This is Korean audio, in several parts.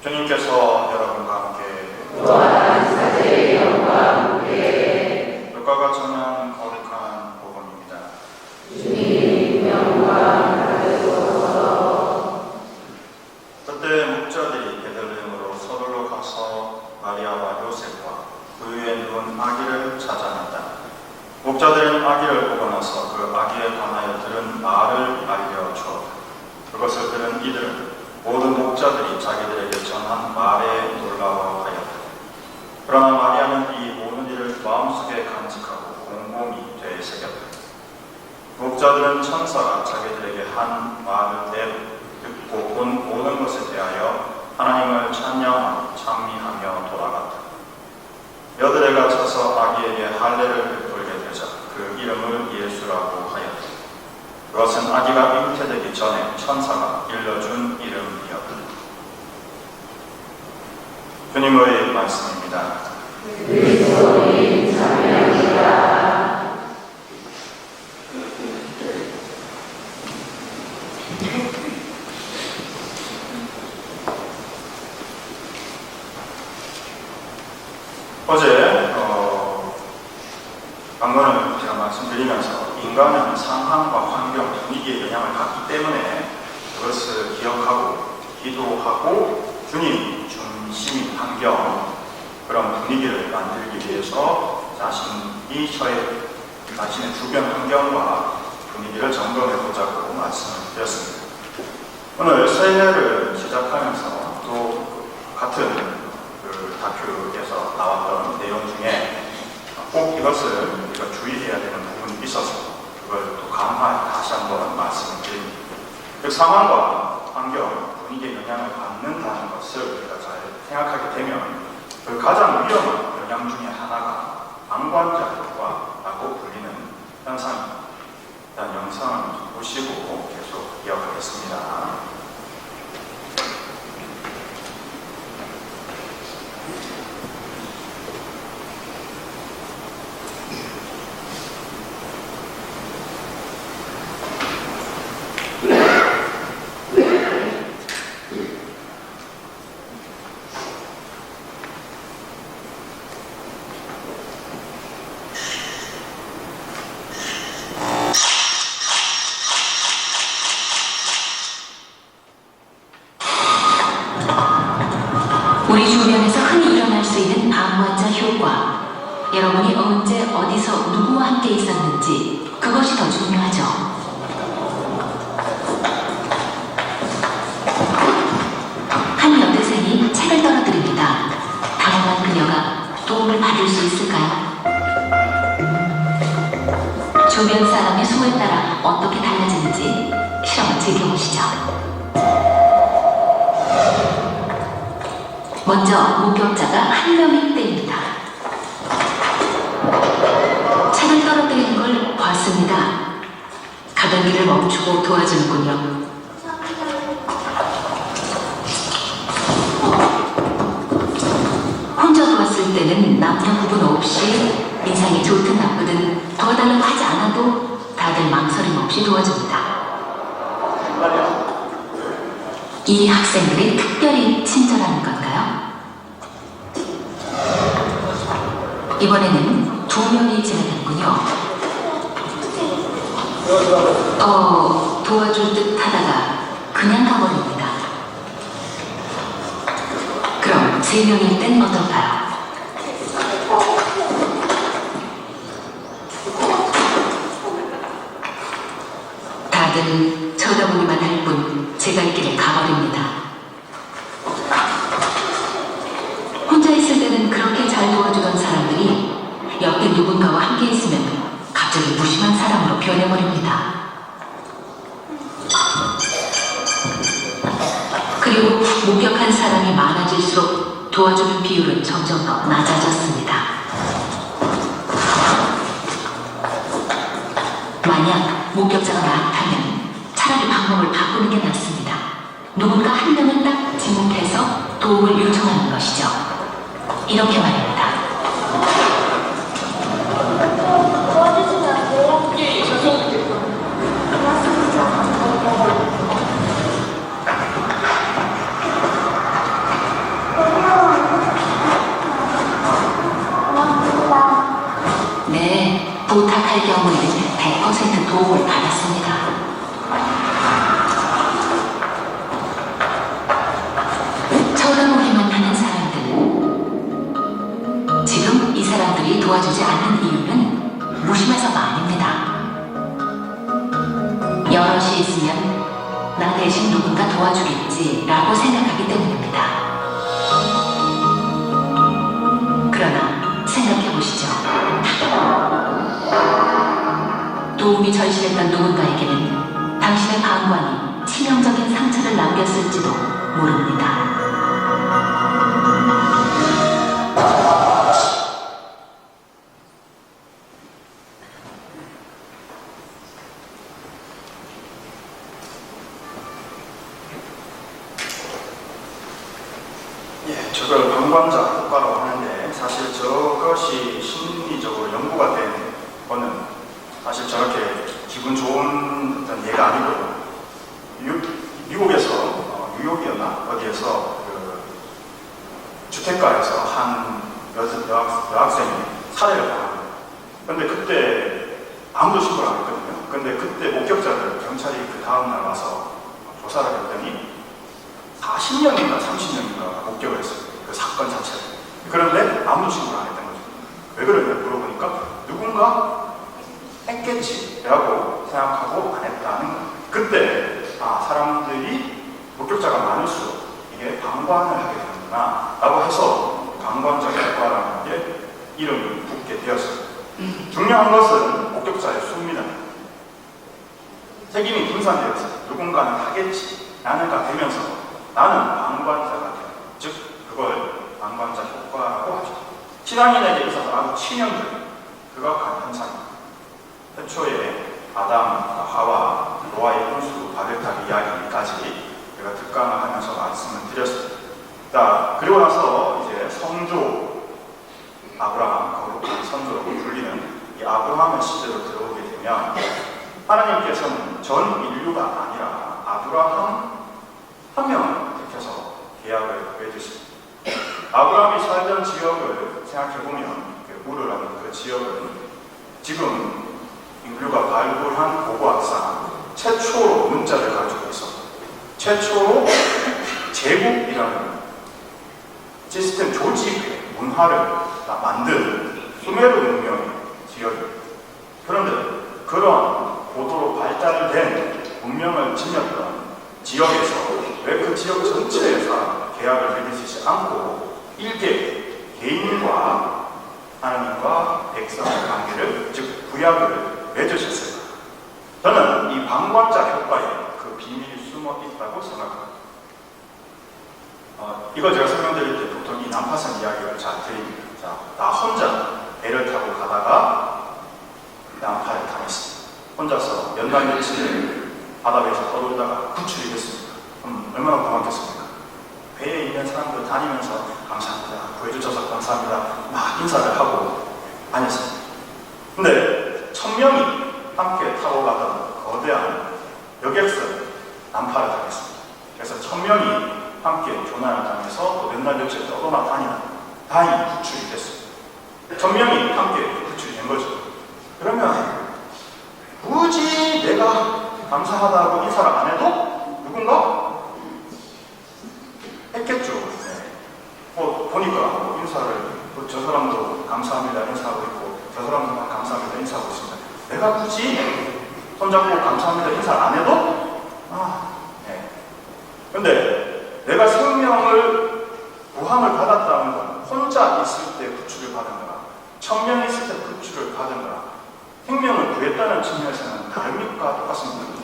주님께서 여러분과 함께 또한 사제의 영과 함께 루카가 전한 거룩한 복음입니다. 주님 영광 받으소서. 그때 목자들이 베들레헴으로 서둘러 가서 마리아와 요셉과 그 위에 누운 아기를 찾아낸다. 목자들은 아기를 보고 나서 그 아기에 관하여 들은 말을 알려주었다. 그것을 들은 이들은 모든 목자들이 자기들에게 전한 말에 놀라워하였다. 그러나 마리아는 이 모든 일을 마음속에 간직하고 곰곰이 되새겼다. 목자들은 천사가 자기들에게 한 말을 듣고 본 모든 것에 대하여 하나님을 찬양하고 찬미하며 돌아갔다. 여드레가 쳐서 아기에게 할례를 베풀게 되자 그 이름을 예수라고 하였다. 그것은 아기가 잉태되기 전에 천사가 일러준 이름이었다. 주님의 말씀입니다. 그리스도인 찬양이다. 어제 방금은 제가 말씀드리면서 인간은 상황과 환경, 분위기에 영향을 받기 때문에 그것을 기억하고 기도하고 주님 중심인 환경, 그런 분위기를 만들기 위해서 자신의 주변 환경과 분위기를 점검해보자고 말씀을 드렸습니다. 오늘 새해를 시작하면서 또 같은 다큐에서 나왔던 내용 중에 꼭 이것을 우리가 주의해야 되는 부분이 있어서 그걸 또 다시 한번 말씀을 드립니다. 그 상황과 환경, 분위기에 영향을 받는다는 것을 우리가 잘 생각하게 되면 그 가장 위험한 영향 중에 하나가 방관자 효과라고 불리는 현상입니다. 일단 영상을 보시고 계속 이어가겠습니다. 우리 주변에서 흔히 일어날 수 있는 방관자 효과. 여러분이 언제 어디서 누구와 함께 있었는지 그것이 더 중요하죠. 한 여대생이 책을 떨어뜨립니다. 당황한 그녀가 도움을 받을 수 있을까요? 주변 사람의 수에 따라 어떻게 달라지는지 실험을 즐겨보시죠. 먼저 목격자가 한 명일 때입니다. 책을 떨어뜨리는 걸 봤습니다. 가던 길을 멈추고 도와주는군요. 혼자 도왔을 때는 남녀 구분 없이 인상이 좋든 나쁘든 도와달라고 하지 않아도 다들 망설임 없이 도와줍니다. 이 학생들이 특별히 친절한 건가요? 이번에는 2명이 지나가는군요. 도와줄 듯 하다가 그냥 가버립니다. 그럼 3명일 땐 어떨까요? 다들 쳐다보기만 할 뿐 제가 이 길을 가버립니다. 혼자 있을 때는 그렇게 잘 도와주던 사람들이 옆에 누군가와 함께 있으면 갑자기 무심한 사람으로 변해버립니다. 그리고 목격한 사람이 많아질수록 도와주는 비율은 점점 더 낮아졌습니다. 만약 목격자가 많다면 차라리 방법을 바꾸는 게 낫습니다. 누군가 한 명을 딱 지목해서 도움을 요청하는 것이죠. 이렇게 말입니다. 도와주시면 안 돼요? 예, 저쪽으로. 고맙습니다. 도움을 받았습니다. 쳐다보기만 하는 사람들. 지금 이 사람들이 도와주지 않는 이유는 무심해서가 아닙니다. 여럿이 있으면 나 대신 누군가 도와주겠지라고 생각하기 때문입니다. 그러나 생각해보시죠. 도움이 절실했던 누군가에게는 당신의 방관이 치명적인 상처를 남겼을지도 모릅니다. 예, 저걸 방관자 효과라고 하는데 사실 저것이 심리적으로 연구가 된 거는 사실 저렇게 기분 좋은 어떤 예가 아니고요. 미국에서 뉴욕이었나 어디에서 그 주택가에서 한 여학생이 살해를 당합니다. 근데 그때 아무도 신고를 안 했거든요. 근데 그때 목격자들 경찰이 그 다음날 와서 조사를 했더니 40명인가 30명인가 목격을 했어요. 그 사건 자체를. 그런데 아무도 신고를 안 했던 거죠. 왜 그러냐 물어보니까 누군가 했겠지라고 생각하고 안 했다는 거예요. 그때 사람들이 목격자가 많을수록 이게 방관을 하게 되는구나 라고 해서 방관적 효과라는 게 이름이 붙게 되었어요. 중요한 것은 목격자의 숙미는 책임이 분산되어서 누군가는 하겠지 라는가 되면서 나는 방관자가 되는, 즉 그걸 방관자 효과라고 하죠. 신앙인에게 있어서 아주 치명적인 극악한 현상입니다. 태초에 아담, 하와, 노아의 혼수, 바벨탑 이야기까지 제가 특강을 하면서 말씀을 드렸습니다. 자, 그리고 나서 이제 성조 아브라함, 거룩한 선조라고 불리는 이 아브라함의 시대로 들어오게 되면 하나님께서는 전 인류가 아니라 아브라함 한 명을 택해서 계약을 맺으십니다. 아브라함이 살던 지역을 생각해보면 우르라는 그 지역은 지금 인류가 발굴한 고고학상 최초로 문자를 가지고 있었고 최초로 제국이라는 시스템 조직의 문화를 만든 수메르 문명의 지역입니다. 그런데 그런 고도로 발달된 문명을 지녔던 지역에서 왜 그 지역 전체에서 계약을 맺으시지 않고 일개 개인과 하나님과 백성의 관계를, 즉 구약을 맺으셨을까? 저는 이 방관자 효과에 그 비밀이 숨어 있다고 생각합니다. 이걸 제가 설명드릴 때 보통 이 난파선 이야기를 잘 드립니다. 자, 나 혼자 배를 타고 가다가 난파를 당했습니다. 혼자서 연간 며칠을 바다 위에서 떠돌다가 구출이 됐습니다. 얼마나 고맙겠습니까? 배에 있는 사람들 다니면서 감사합니다, 구해주셔서 감사합니다 막 인사를 하고 다녔습니다. 근데 1000명이 함께 타고 가던 거대한 여객선 난파를 당했습니다. 그래서 1000명이 함께 조난을 당해서 또 몇 날 며칠 떠돌아 다니다 다행히 구출이 됐습니다. 1000명이 함께 구출이 된 거죠. 그러면 굳이 내가 감사하다고 인사를 안 해도 누군가 했겠죠. 보니까 인사를 저 사람도 감사합니다 인사하고 있고 저 사람도 감사합니다 인사하고 있습니다. 내가 굳이 손잡고 감사합니다 인사를 안 해도 근데 내가 생명을 구함을 받았다는 건 혼자 있을 때 구출을 받은 거라 1000명 있을 때 구출을 받은 거라 생명을 구했다는 측면에서는 다릅니까? 똑같습니다.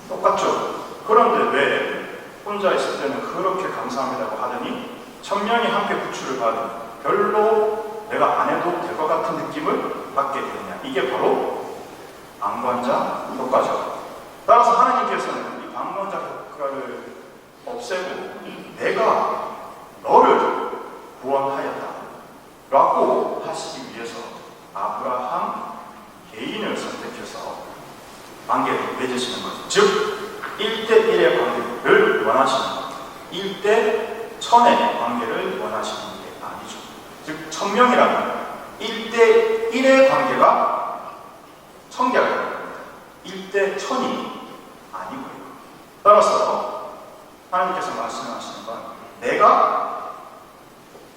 똑같죠. 그런데 왜 혼자 있을 때는 그렇게 감사합니다고 하더니 1000명이 함께 구출을 받은 별로 내가 안 해도 될 것 같은 느낌을 받게 되느냐. 이게 바로 방관자 효과죠. 따라서 하나님께서는 이 방관자 효과를 없애고 내가 너를 구원하였다 라고 하시기 위해서 아브라함 개인을 선택해서 관계를 맺으시는 거죠. 즉 1대1의 관계를 원하시는 것, 1대1000의 관계를 원하시는 게 아니죠. 즉 1000명이라면 1대1의 관계가 1000개가 됩니다. 일대 천이 아니고요. 따라서 하나님께서 말씀하시는 건 내가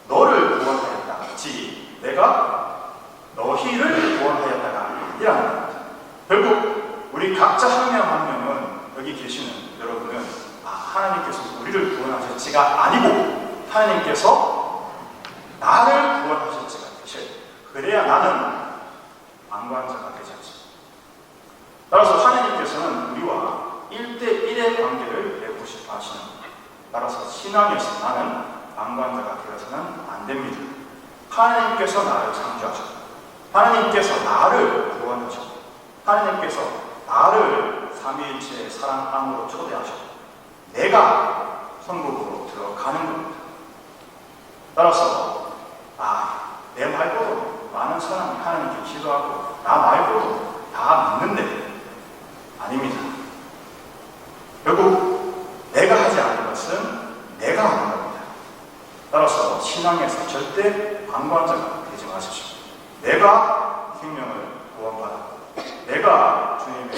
너를 구원하였다지 내가 너희를 구원하였다가 아니라는 겁니다. 결국 우리 각자 한 명 한 명은 여기 계시는 여러분은 하나님께서 우리를 구원하셨지가 아니고 하나님께서 나를 구원하셨지가 되셔야 돼요. 그래야 나는 방관자가 되지 않습니다. 따라서 하나님께서는 우리와 1대1의 관계를 맺고 싶어 하시는 겁니다. 따라서 신앙에서 나는 방관자가 되어서는 안 됩니다. 하나님께서 나를 창조하셨고 하나님께서 나를 구원하셨고 하나님께서 나를 삼위일체의 사랑 안으로 초대하셨고 내가 천국으로 들어가는 겁니다. 따라서 내 말고도 많은 사람이 하나님께 기도하고 나 말고도 다 믿는데 아닙니다. 결국 내가 하지 않는 것은 내가 하는 겁니다. 따라서 신앙에서 절대 방관자가 되지 마십시오. 내가 생명을 구원받았고 내가 주님의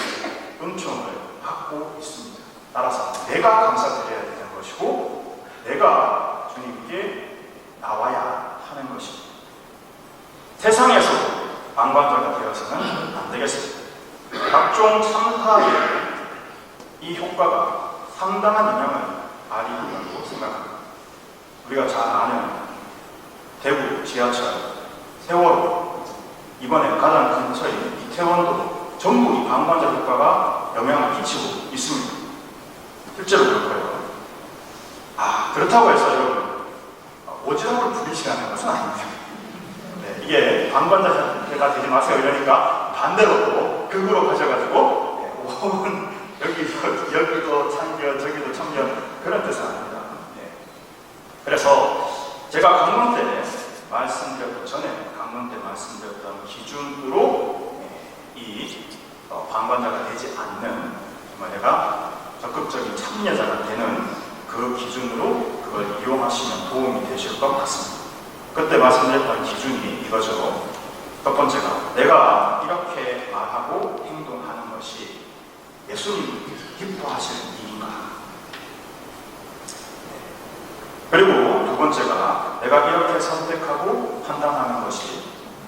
은총을 받고 있습니다. 따라서 내가 감사드려야 되는 것이고 내가 주님께 나와야 하는 것입니다. 세상에서 방관자가 되어서는 안 되겠습니다. 각종 참사의 이 효과가 상당한 영향을 발휘한다고 생각합니다. 우리가 잘 아는 대구 지하철, 세월호, 이번에 가장 근처인 이태원도 전부 이 방관자 효과가 영향을 끼치고 있습니다. 실제로 그렇고요. 그렇다고 해서 여러분 오지랖을 부리시라는 것은 아닙니다. 네, 이게 방관자가 되지 마세요 이러니까 반대로 극으로 가셔가지고 여기도 참견 저기도 참견 그런 뜻은 아닙니다. 네. 그래서 제가 강론 때 말씀드렸던 전에 강론 때 말씀드렸던 기준으로 이 방관자가 되지 않는 정말 내가 적극적인 참여자가 되는 그 기준으로 그걸 이용하시면 도움이 되실 것 같습니다. 그때 말씀드렸던 기준이 이거죠. 첫 번째가 내가 이렇게 말하고 행동하는 것이 예수님이 기뻐하시는 일인가. 그리고 두 번째가 내가 이렇게 선택하고 판단하는 것이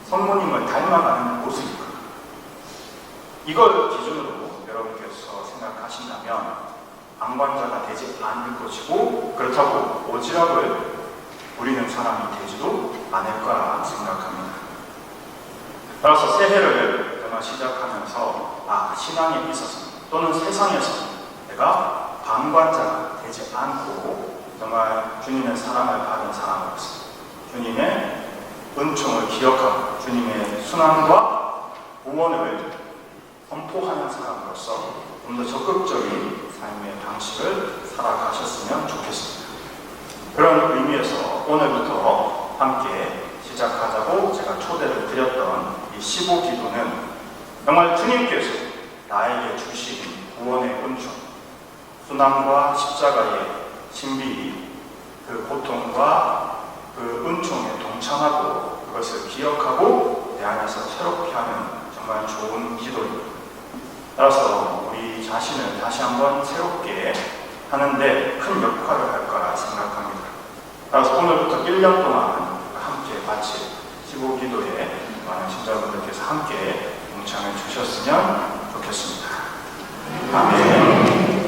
성모님을 닮아가는 모습인가. 이걸 기준으로 여러분께서 생각하신다면 방관자가 되지 않을 것이고 그렇다고 오지랖을 부리는 사람이 되지도 않을 거라 생각합니다. 따라서 새해를 정말 시작하면서 신앙에 있어서 또는 세상에서 내가 방관자가 되지 않고 정말 주님의 사랑을 받은 사람으로서 주님의 은총을 기억하고 주님의 순환과 구원을 선포하는 사람으로서 좀 더 적극적인 삶의 방식을 살아가셨으면 좋겠습니다. 그런 의미에서 오늘부터 함께 시작하자고 제가 초대를 드렸던 이 15기도는 정말 주님께서 나에게 주신 구원의 은총, 순환과 십자가의 신비, 그 고통과 그 은총에 동참하고 그것을 기억하고 내 안에서 새롭게 하는 정말 좋은 기도입니다. 따라서 우리 자신을 다시 한번 새롭게 하는데 큰 역할을 할 거라 생각합니다. 따라서 오늘부터 1년 동안 함께 같이 15기도에 많은 신자분들께서 함께 동참해 주셨으면 좋겠습니다. 아멘.